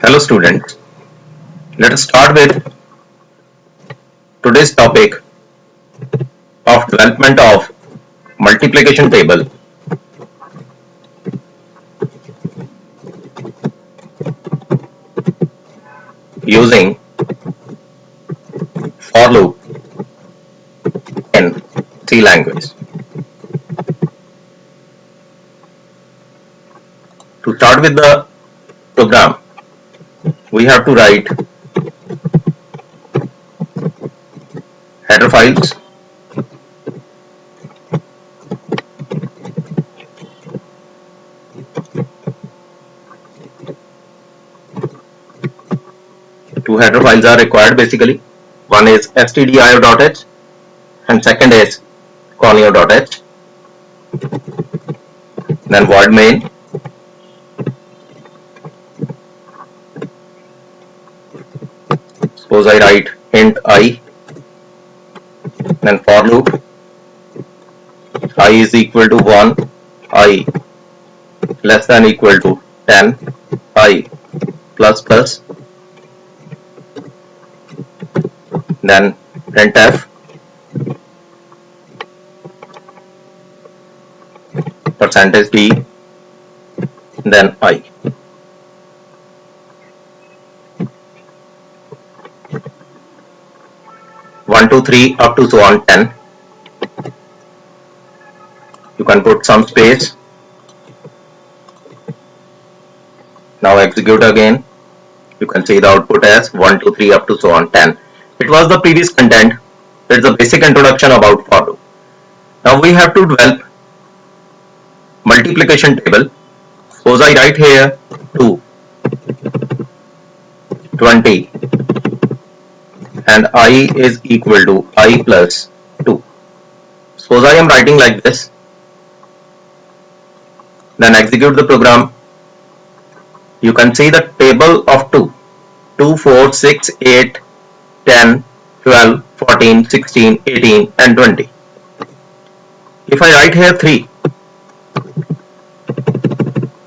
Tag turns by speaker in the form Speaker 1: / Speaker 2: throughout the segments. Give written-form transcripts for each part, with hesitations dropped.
Speaker 1: Hello students, let us start with today's topic of development of multiplication table using for loop in C language. To start with the program, we have to write header files, two header files are required basically. One is stdio.h and second is conio.h. Then void main, suppose I write int I, then for loop I is equal to 1, I less than equal to 10, I plus plus, then printf percentage d, then I. One, two, three, up to so on 10. You can put some space. Now execute again. You can see the output as 1, 2, 3, up to so on 10. It was the previous content. It's a basic introduction about for loop. Now we have to develop multiplication table. Suppose I write here 2, 20 and I is equal to I plus 2. Suppose I am writing like this. Then execute the program. You can see the table of 2. 2, 4, 6, 8, 10, 12, 14, 16, 18 and 20. If I write here 3,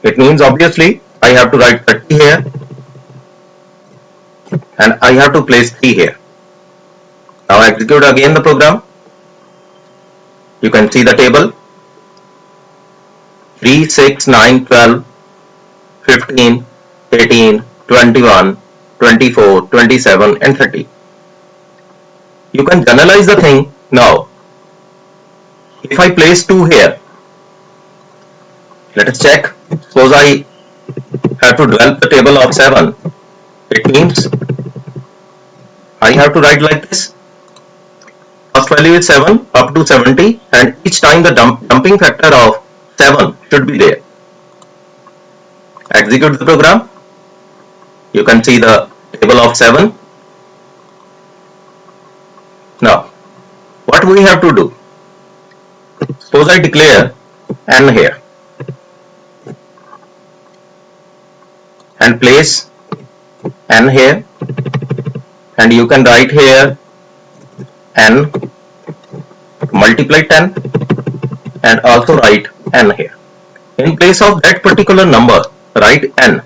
Speaker 1: it means obviously I have to write 30 here and I have to place 3 here. Now execute again the program. You can see the table 3, 6, 9, 12, 15, 18, 21, 24, 27 and 30. You can generalize the thing now. If I place 2 here, let us check. Suppose I have to develop the table of 7. It means I have to write like this. First value is 7 up to 70 and each time the dumping factor of 7 should be there. Execute the program. You can see the table of 7. Now, what we have to do? Suppose I declare n here and place n here, and you can write here n multiply 10 and also write n here. In place of that particular number, write n.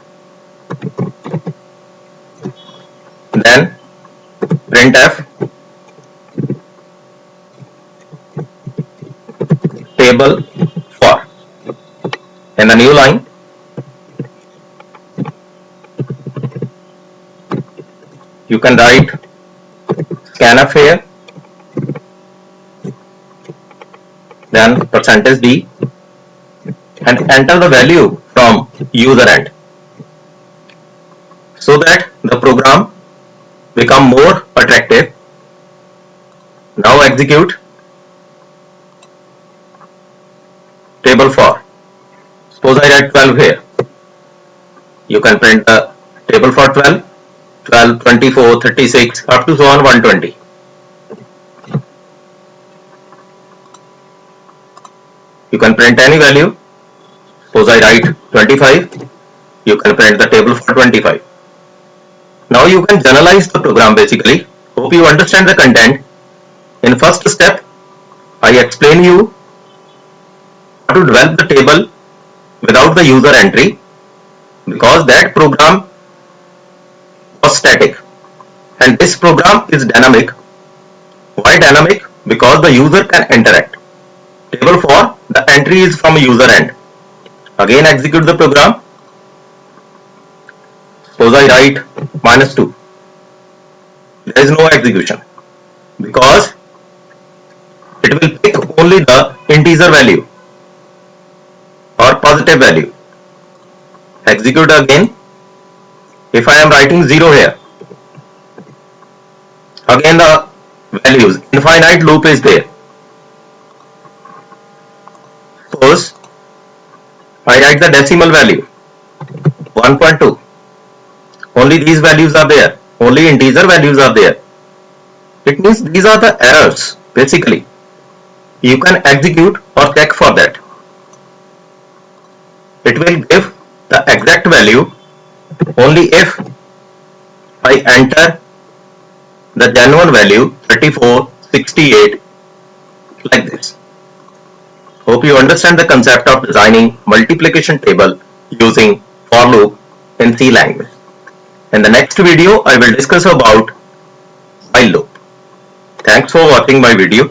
Speaker 1: Then printf table for. In the new line, you can write scanf here, then percentage d and enter the value from user end so that the program become more attractive. Now execute table for. Suppose I write 12 here. You can print the table for 12, 12, 24, 36 up to so on 120. You can print any value. Suppose I write 25. You can print the table for 25. Now you can generalize the program basically. Hope you understand the content. In first step, I explain you how to develop the table without the user entry, because that program and this program is dynamic. Why dynamic? Because the user can interact. Table for the entry is from user end. Again execute the program. Suppose I write -2. There is no execution because it will pick only the integer value or positive value. Execute again. If I am writing 0 here, again the values, infinite loop is there. Suppose I write the decimal value 1.2. Only these values are there. Only integer values are there. It means these are the errors basically. You can execute or check for that. It will give the exact value only if I enter the genuine value 34, 68 like this. Hope you understand the concept of designing multiplication table using for loop in C language. In the next video, I will discuss about while loop. Thanks for watching my video.